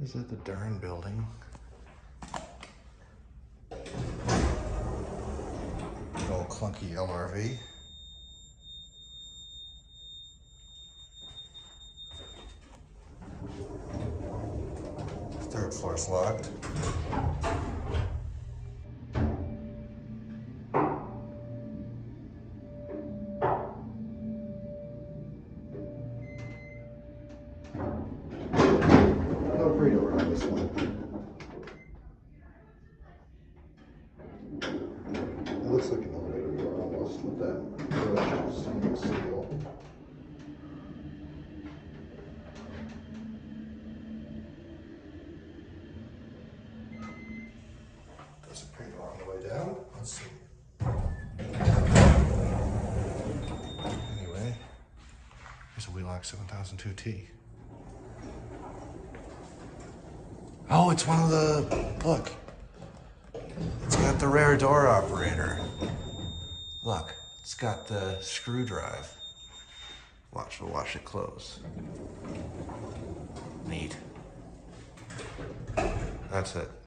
Is it the Dern building? Big old clunky LRV. Third floor's locked. No burrito around this one. It looks like an elevator door almost with that stainless steel. Does a burrito on the way down. Let's see. Anyway, here's a Wheelock 7002T. Oh, it's one of the, look. It's got the rear door operator. Look, it's got the screw drive. We'll watch it close. Neat. That's it.